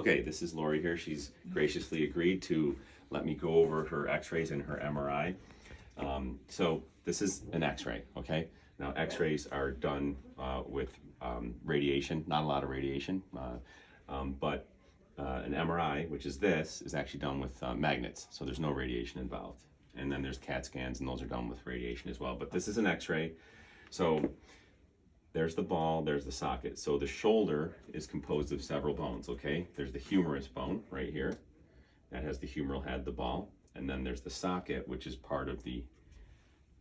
Okay, this is Lori here. She's graciously agreed to let me go over her x-rays and her MRI. So this is an x-ray, okay? Now x-rays are done with radiation, not a lot of radiation, but an MRI, which is this, is actually done with magnets, so there's no radiation involved. And then there's CAT scans, and those are done with radiation as well. But this is an x-ray. So there's the ball, there's the socket. So the shoulder is composed of several bones, okay? There's the humerus bone right here. That has the humeral head, the ball. And then there's the socket, which is part of the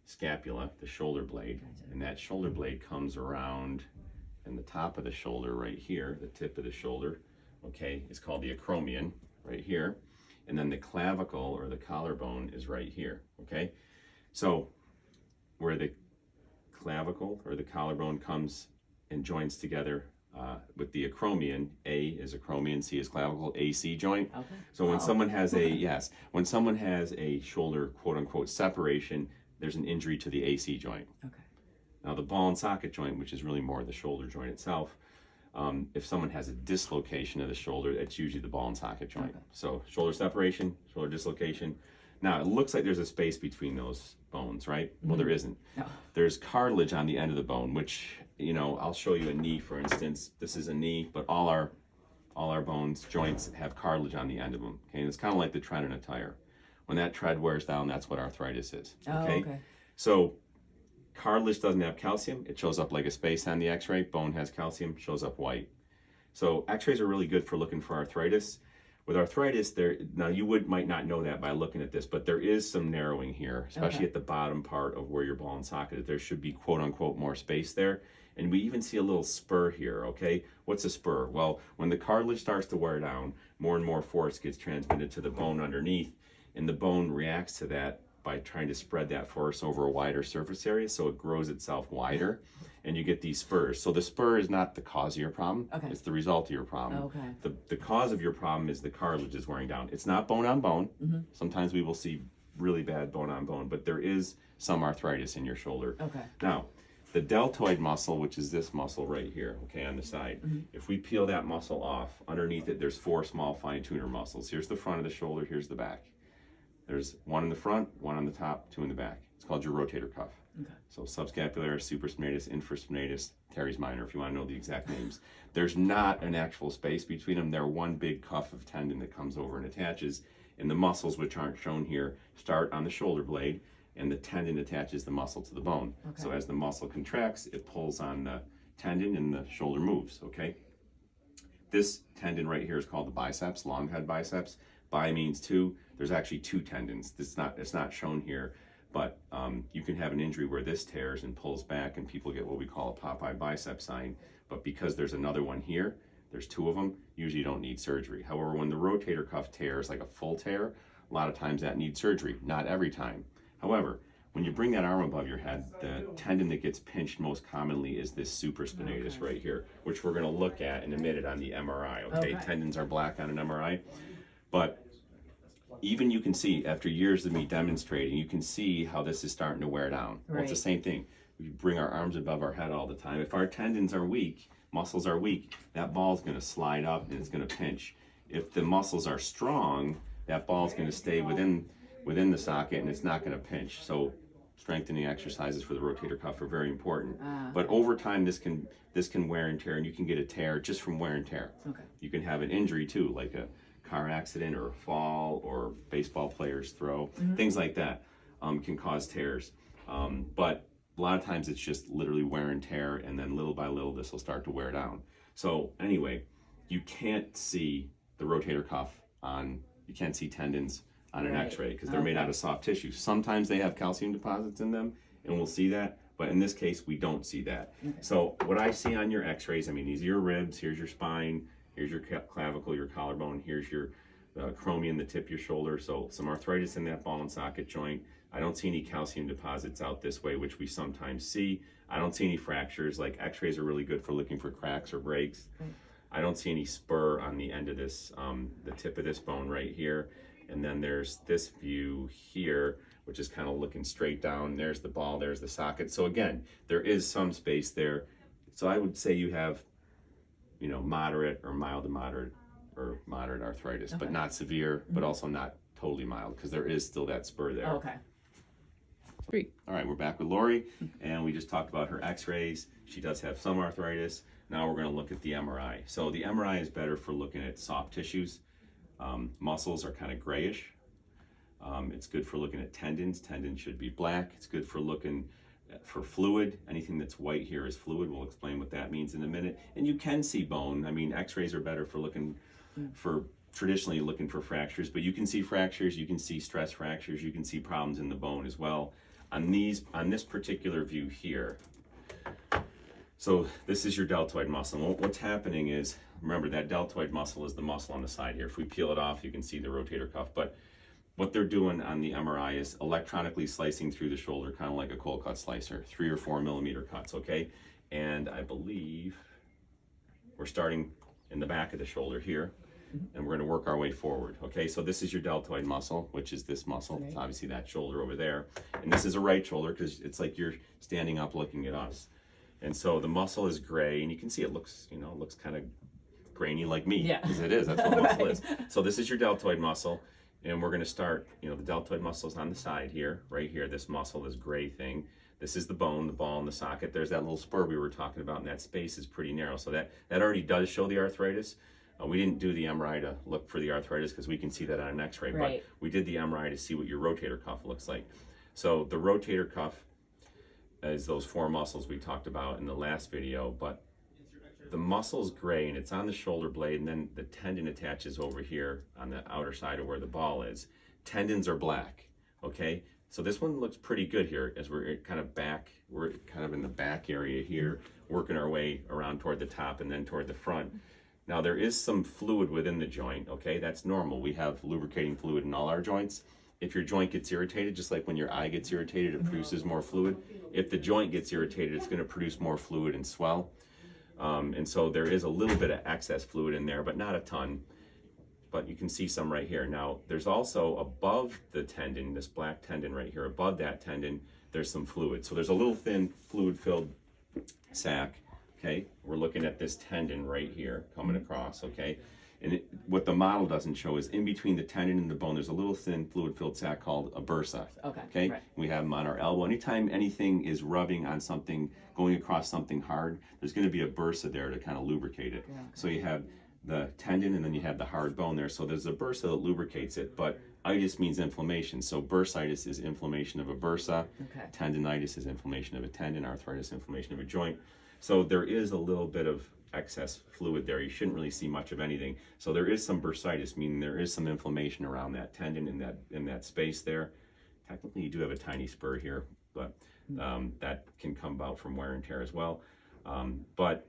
scapula, the shoulder blade. And that shoulder blade comes around, and the top of the shoulder right here, the tip of the shoulder, okay, is called the acromion right here. And then the clavicle or the collarbone is right here, okay? So where the clavicle or the collarbone comes and joins together with the acromion. A is acromion, C is clavicle, AC joint. Okay. So when someone has a when someone has a shoulder quote unquote separation, there's an injury to the AC joint. Okay. Now the ball and socket joint, which is really more the shoulder joint itself, if someone has a dislocation of the shoulder, it's usually the ball and socket joint. Okay. So shoulder separation, shoulder dislocation. Now it looks like there's a space between those bones, right? Well, there isn't. No. There's cartilage on the end of the bone, which, you know, I'll show you a knee, for instance. This is a knee, but all our bones, joints have cartilage on the end of them. Okay, and it's kind of like the tread in a tire. When that tread wears down, that's what arthritis is. Okay. Oh, okay. So cartilage doesn't have calcium. It shows up like a space on the X-ray. Bone has calcium, shows up white. So X-rays are really good for looking for arthritis. With arthritis, now you might not know that by looking at this, but there is some narrowing here, especially at the bottom part of where your ball and socket is. There should be quote unquote more space there. And we even see a little spur here, okay? What's a spur? Well, when the cartilage starts to wear down, more and more force gets transmitted to the bone underneath, and the bone reacts to that by trying to spread that force over a wider surface area, so it grows itself wider, and you get these spurs. So the spur is not the cause of your problem, it's the result of your problem. Okay. The cause of your problem is the cartilage is wearing down. It's not bone on bone. Mm-hmm. Sometimes we will see really bad bone on bone, but there is some arthritis in your shoulder. Okay. Now, the deltoid muscle, which is this muscle right here, okay, on the side, if we peel that muscle off, underneath it, there's 4 small fine tuner muscles. Here's the front of the shoulder, here's the back. There's 1 in the front, 1 on the top, 2 in the back. It's called your rotator cuff. Okay. So subscapularis, supraspinatus, infraspinatus, teres minor, if you want to know the exact names. There's not an actual space between them. They're one big cuff of tendon that comes over and attaches. And the muscles, which aren't shown here, start on the shoulder blade, and the tendon attaches the muscle to the bone. Okay. So as the muscle contracts, it pulls on the tendon and the shoulder moves, okay? This tendon right here is called the biceps, long head biceps. Bi means 2. There's actually 2 tendons. It's not shown here, but you can have an injury where this tears and pulls back, and people get what we call a Popeye bicep sign. But because there's another one here, there's 2 of them, usually you don't need surgery. However, when the rotator cuff tears, like a full tear, a lot of times that needs surgery, not every time. However, when you bring that arm above your head, the tendon that gets pinched most commonly is this supraspinatus right here, which we're going to look at in a minute on the MRI, okay? Tendons are black on an MRI. But even you can see, after years of me demonstrating, you can see how this is starting to wear down. Right. Well, it's the same thing. We bring our arms above our head all the time. If our tendons are weak, muscles are weak, that ball's going to slide up and it's going to pinch. If the muscles are strong, that ball's going to stay within the socket and it's not going to pinch. So strengthening exercises for the rotator cuff are very important. But over time, this can wear and tear, and you can get a tear just from wear and tear. Okay. You can have an injury too, like a car accident or a fall or baseball players throw, things like that can cause tears. But a lot of times it's just literally wear and tear, and then little by little this will start to wear down. So anyway, you can't see the rotator cuff you can't see tendons on an x-ray because they're made out of soft tissue. Sometimes they have calcium deposits in them, and we'll see that, but in this case we don't see that. So what I see on your x-rays, I mean, these are your ribs, here's your spine, here's your clavicle, your collarbone, here's your acromion, the tip of your shoulder. So some arthritis in that ball and socket joint. I don't see any calcium deposits out this way, which we sometimes see. I don't see any fractures. Like x-rays are really good for looking for cracks or breaks. I don't see any spur on the end of this, the tip of this bone right here. And then there's this view here, which is kind of looking straight down. There's the ball, there's the socket. So again, there is some space there. So I would say you have, you know, moderate or mild to moderate or moderate arthritis, but not severe, but also not totally mild, because there is still that spur there. Okay. Great. All right, we're back with Lori, and we just talked about her x-rays. She does have some arthritis. Now we're going to look at the MRI. So the MRI is better for looking at soft tissues. Muscles are kind of grayish. It's good for looking at tendons. Tendons should be black. It's good for looking for fluid. Anything that's white here is fluid. We'll explain what that means in a minute. And you can see bone. I mean, x-rays are better for looking for, traditionally looking for fractures, but you can see fractures, you can see stress fractures, you can see problems in the bone as well. On this particular view here, so this is your deltoid muscle. And what's happening is, remember that deltoid muscle is the muscle on the side here. If we peel it off, you can see the rotator cuff. But what they're doing on the MRI is electronically slicing through the shoulder, kind of like a cold cut slicer, 3 or 4 millimeter cuts, okay? And I believe we're starting in the back of the shoulder here, and we're going to work our way forward, okay? So this is your deltoid muscle, which is this muscle. It's obviously that shoulder over there. And this is a right shoulder, because it's like you're standing up looking at us. And so the muscle is gray, and you can see it looks, you know, it looks kind of grainy like me. Yeah. Because it is, that's what muscle is. So this is your deltoid muscle, and we're going to start, you know, the deltoid muscle's on the side here, right here, this muscle, this gray thing. This is the bone, the ball in the socket. There's that little spur we were talking about, and that space is pretty narrow. So that already does show the arthritis. We didn't do the MRI to look for the arthritis because we can see that on an x-ray, but we did the MRI to see what your rotator cuff looks like. So the rotator cuff is those 4 muscles we talked about in the last video, but the muscle's gray and it's on the shoulder blade, and then the tendon attaches over here on the outer side of where the ball is. Tendons are black, okay? So this one looks pretty good here as we're kind of back, we're kind of in the back area here, working our way around toward the top and then toward the front. Now there is some fluid within the joint, okay? That's normal. We have lubricating fluid in all our joints. If your joint gets irritated, just like when your eye gets irritated, it produces more fluid. If the joint gets irritated, it's going to produce more fluid and swell. And so there is a little bit of excess fluid in there, but not a ton. But you can see some right here. Now, there's also above the tendon, this black tendon right here, above that tendon, there's some fluid. So there's a little thin fluid-filled sac. Okay, we're looking at this tendon right here coming across, okay? And what the model doesn't show is in between the tendon and the bone, there's a little thin fluid-filled sac called a bursa. Okay? Right. We have them on our elbow. Anytime anything is rubbing on something, going across something hard, there's going to be a bursa there to kind of lubricate it. Yeah, okay. So you have the tendon and then you have the hard bone there. So there's a bursa that lubricates it, but itis means inflammation. So bursitis is inflammation of a bursa. Okay. Tendinitis is inflammation of a tendon. Arthritis, inflammation of a joint. So there is a little bit of excess fluid there. You shouldn't really see much of anything. So there is some bursitis, meaning there is some inflammation around that tendon in that space there. Technically, you do have a tiny spur here, but that can come about from wear and tear as well. But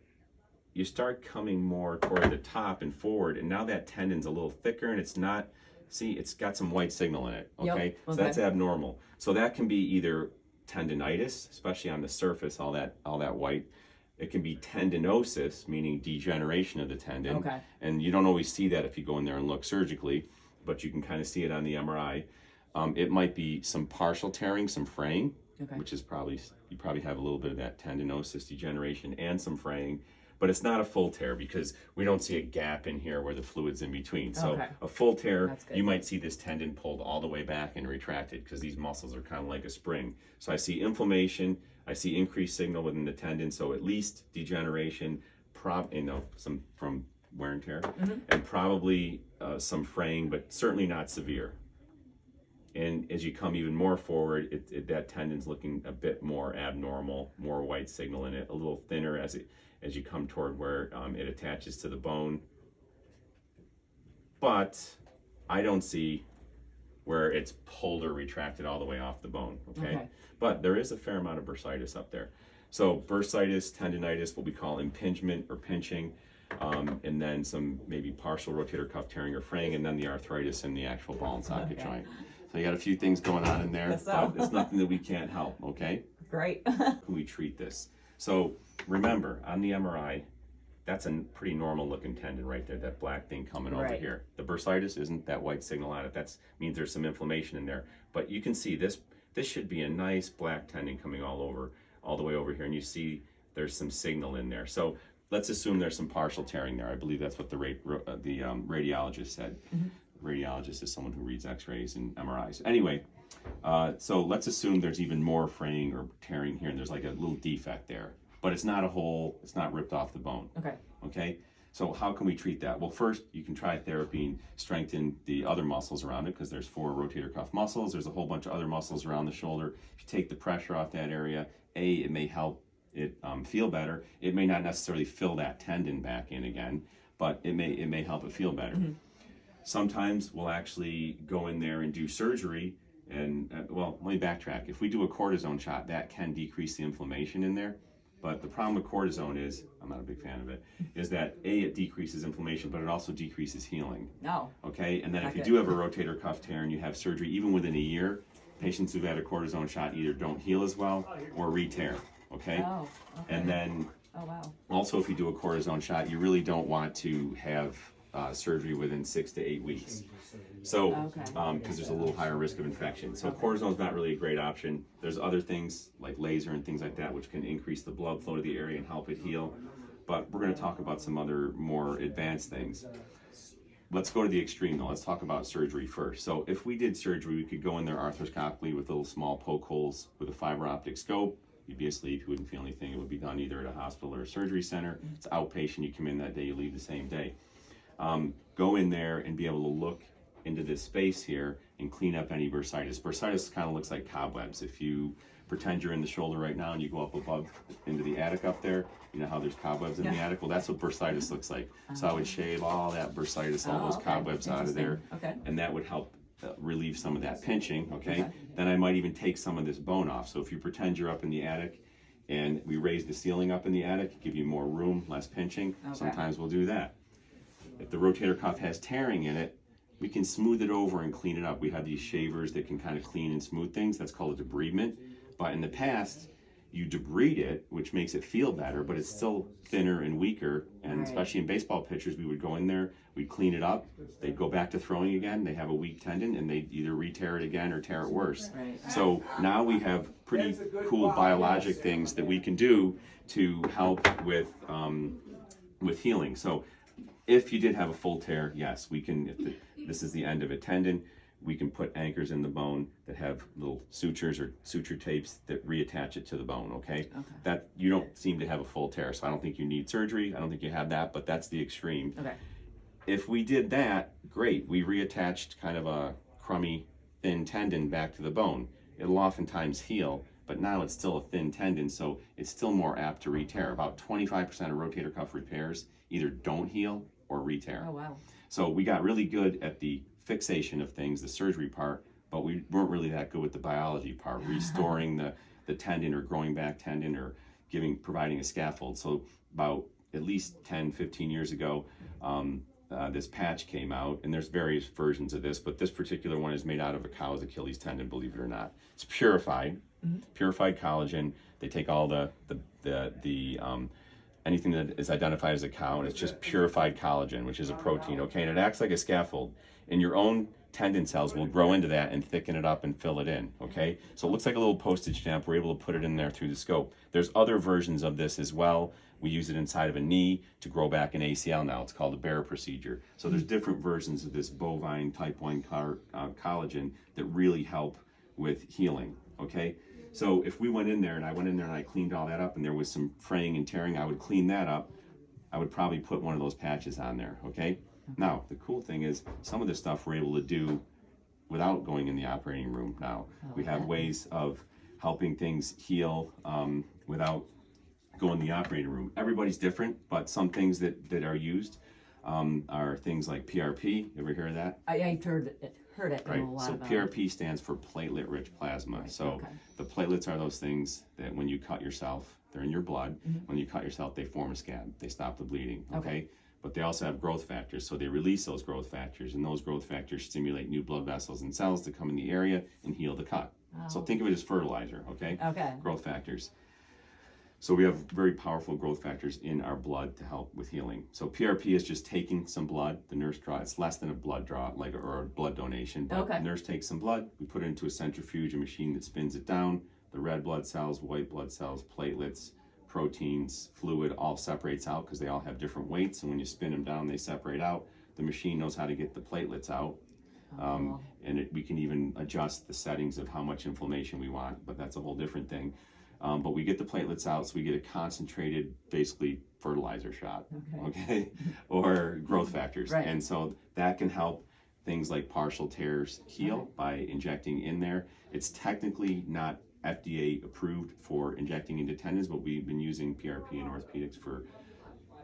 you start coming more toward the top and forward, and now that tendon's a little thicker, and it's not, see, it's got some white signal in it, okay? Yep. So that's abnormal. So that can be either tendinitis, especially on the surface, all that white. It can be tendinosis, meaning degeneration of the tendon. Okay. And you don't always see that if you go in there and look surgically, but you can kind of see it on the MRI. It might be some partial tearing, some fraying, which is you probably have a little bit of that tendinosis degeneration and some fraying, but it's not a full tear because we don't see a gap in here where the fluid's in between. So a full tear, you might see this tendon pulled all the way back and retracted because these muscles are kind of like a spring. So I see inflammation, I see increased signal within the tendon, so at least degeneration, some from wear and tear, and probably some fraying, but certainly not severe. And as you come even more forward, that tendon's looking a bit more abnormal, more white signal in it, a little thinner as you come toward where it attaches to the bone. But I don't see where it's pulled or retracted all the way off the bone, okay? But there is a fair amount of bursitis up there. So bursitis, tendinitis, what we call impingement or pinching, and then some maybe partial rotator cuff tearing or fraying, and then the arthritis in the actual ball and socket joint. So you got a few things going on in there, but it's nothing that we can't help, okay? Great. How can we treat this? So remember, on the MRI, that's a pretty normal looking tendon right there, that black thing coming over here. The bursitis isn't that white signal on it. That means there's some inflammation in there. But you can see this should be a nice black tendon coming all the way over here, and you see there's some signal in there. So let's assume there's some partial tearing there. I believe that's what the radiologist said. Radiologist is someone who reads x-rays and MRIs. Anyway, so let's assume there's even more fraying or tearing here, and there's like a little defect there. But it's not a hole, it's not ripped off the bone. Okay. Okay? So how can we treat that? Well, first, you can try therapy and strengthen the other muscles around it, because there's 4 rotator cuff muscles. There's a whole bunch of other muscles around the shoulder. If you take the pressure off that area, it may help it feel better. It may not necessarily fill that tendon back in again, but it may help it feel better. Sometimes we'll actually go in there and do surgery. And well, let me backtrack. If we do a cortisone shot, that can decrease the inflammation in there. But the problem with cortisone is, I'm not a big fan of it, is that it decreases inflammation, but it also decreases healing. No. Okay, and then if you Okay. do have a rotator cuff tear and you have surgery, even within a year, patients who've had a cortisone shot either don't heal as well or re-tear. Okay? Oh, okay. And then Oh, wow. also, if you do a cortisone shot, you really don't want to have surgery within 6 to 8 weeks. So, Okay. because there's a little higher risk of infection. So cortisone is not really a great option. There's other things like laser and things like that, which can increase the blood flow to the area and help it heal. But we're going to talk about some other more advanced things. Let's go to the extreme though. Let's talk about surgery first. So if we did surgery, we could go in there arthroscopically with little small poke holes with a fiber optic scope. You'd be asleep, you wouldn't feel anything. It would be done either at a hospital or a surgery center. It's outpatient. You come in that day, you leave the same day. Go in there and be able to look into this space here and clean up any bursitis. Bursitis kind of looks like cobwebs. If you pretend you're in the shoulder right now and you go up above into the attic up there, you know how there's cobwebs in the attic? Well, that's what bursitis looks like. So I would shave all that bursitis, all those cobwebs out of there, and that would help relieve some of that pinching, okay? Then I might even take some of this bone off. So if you pretend you're up in the attic and we raise the ceiling up in the attic, give you more room, less pinching, sometimes we'll do that. If the rotator cuff has tearing in it, we can smooth it over and clean it up. We have these shavers that can kind of clean and smooth things. That's called a debridement. But in the past, you debride it, which makes it feel better, but it's still thinner and weaker. And especially in baseball pitchers, we would go in there, we'd clean it up, they'd go back to throwing again, they have a weak tendon, and they'd either re-tear it again or tear it worse. So now we have pretty cool biologic things that we can do to help with healing. So if you did have a full tear, yes, we can, if this is the end of a tendon, we can put anchors in the bone that have little sutures or suture tapes that reattach it to the bone, okay? That you don't seem to have a full tear, so I don't think you need surgery. I don't think you have that, but that's the extreme. If we did that, great. We reattached kind of a crummy, thin tendon back to the bone. It'll oftentimes heal, but now it's still a thin tendon, so it's still more apt to re-tear. About 25% of rotator cuff repairs either don't heal or re-tear. Oh, wow. So we got really good at the fixation of things, the surgery part, but we weren't really that good with the biology part, restoring the tendon or growing back tendon or providing a scaffold. So about at least 10, 15 years ago, this patch came out, and there's various versions of this, but this particular one is made out of a cow's Achilles tendon, believe it or not. It's purified, purified collagen. They take all the anything that is identified as a cow, and it's just purified collagen, which is a protein, okay? And it acts like a scaffold. And your own tendon cells will grow into that and thicken it up and fill it in, okay? So it looks like a little postage stamp. We're able to put it in there through the scope. There's other versions of this as well. We use it inside of a knee to grow back an ACL now. It's called a Bear procedure. So there's different versions of this bovine type 1 collagen that really help with healing, okay? So if we went in there and I cleaned all that up and there was some fraying and tearing, I would clean that up. I would probably put one of those patches on there, okay? Now, the cool thing is some of this stuff we're able to do without going in the operating room now. We have ways of helping things heal without going in the operating room. Everybody's different, but some things that are used are things like PRP. You ever hear of that? I heard it. Right. So PRP stands for platelet-rich plasma. So the platelets are those things that when you cut yourself, they're in your blood. When you cut yourself, they form a scab. They stop the bleeding. Okay. But they also have growth factors, so they release those growth factors, and those growth factors stimulate new blood vessels and cells to come in the area and heal the cut. So think of it as fertilizer, okay? Growth factors. So we have very powerful growth factors in our blood to help with healing. So PRP is just taking some blood. The nurse draws. It's less than a blood draw, or a blood donation. But the nurse takes some blood. We put it into a centrifuge, a machine that spins it down. The red blood cells, white blood cells, platelets, proteins, fluid all separates out because they all have different weights, and when you spin them down, they separate out. The machine knows how to get the platelets out. And we can even adjust the settings of how much inflammation we want, but that's a whole different thing. But we get the platelets out, so we get a concentrated, basically, fertilizer shot, okay? Or growth factors. Right. And so that can help things like partial tears heal by injecting in there. It's technically not FDA approved for injecting into tendons, but we've been using PRP in orthopedics for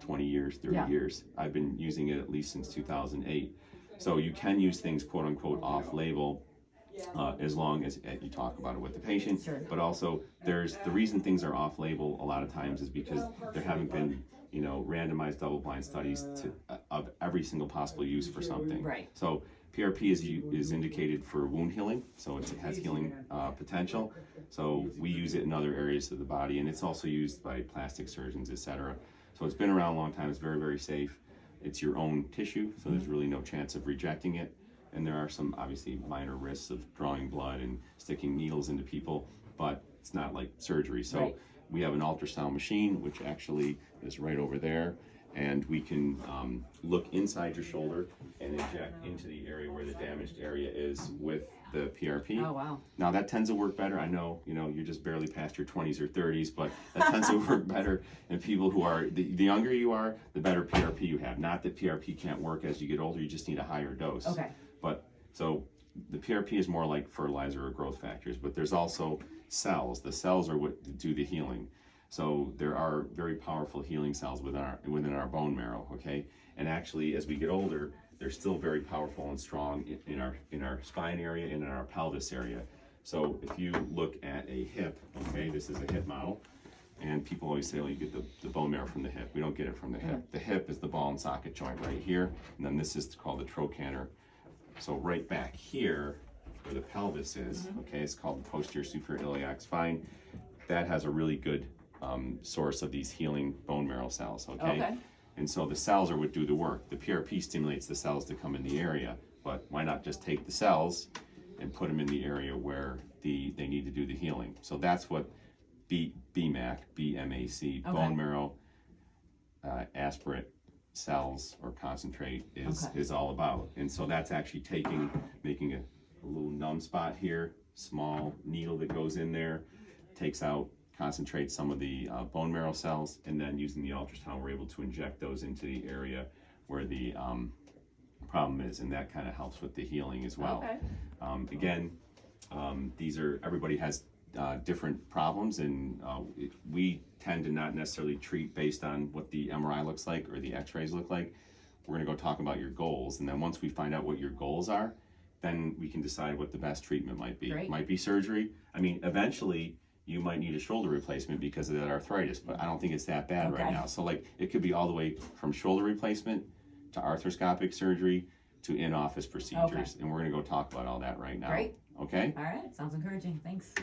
20 years, 30 years. I've been using it at least since 2008. So you can use things quote unquote off label as long as you talk about it with the patient. Sure. But also there's the reason things are off label a lot of times is because there haven't been, you know, randomized double-blind studies of every single possible use for something. Right. So PRP is indicated for wound healing, so it has healing potential. So we use it in other areas of the body, and it's also used by plastic surgeons, etc. So it's been around a long time. It's very, very safe. It's your own tissue, so there's really no chance of rejecting it. And there are some obviously minor risks of drawing blood and sticking needles into people, but it's not like surgery. So we have an ultrasound machine, which actually is right over there. And we can look inside your shoulder and inject into the area where the damaged area is with the PRP. Oh, wow. Now that tends to work better. I know, you know, you're just barely past your 20s or 30s, but that tends to work better in people who are, the younger you are, the better PRP you have. Not that PRP can't work as you get older, you just need a higher dose. Okay. But, so the PRP is more like fertilizer or growth factors, but there's also cells. The cells are what do the healing. So there are very powerful healing cells within our bone marrow, okay? And actually, as we get older, they're still very powerful and strong in our spine area and in our pelvis area. So if you look at a hip, okay, this is a hip model, and people always say, oh, you get the bone marrow from the hip. We don't get it from the hip. The hip is the ball and socket joint right here, and then this is called the trochanter. So right back here, where the pelvis is, okay, it's called the posterior superior iliac spine. That has a really good source of these healing bone marrow cells, okay? And so the cells are what do the work. The PRP stimulates the cells to come in the area, but why not just take the cells and put them in the area where they need to do the healing? So that's what BMAC, B-M-A-C, bone marrow aspirate cells or concentrate is all about. And so that's actually making a little numb spot here, small needle that goes in there, takes out, concentrates some of the bone marrow cells, and then using the ultrasound, we're able to inject those into the area where the problem is, and that kind of helps with the healing as well. Again, everybody has different problems, and we tend to not necessarily treat based on what the MRI looks like or the x-rays look like. We're going to go talk about your goals, and then once we find out what your goals are, then we can decide what the best treatment might be. It might be surgery. I mean, eventually you might need a shoulder replacement because of that arthritis, but I don't think it's that bad right now. So like, it could be all the way from shoulder replacement to arthroscopic surgery to in-office procedures. And we're gonna go talk about all that right now. Great. Okay? All right, sounds encouraging, thanks.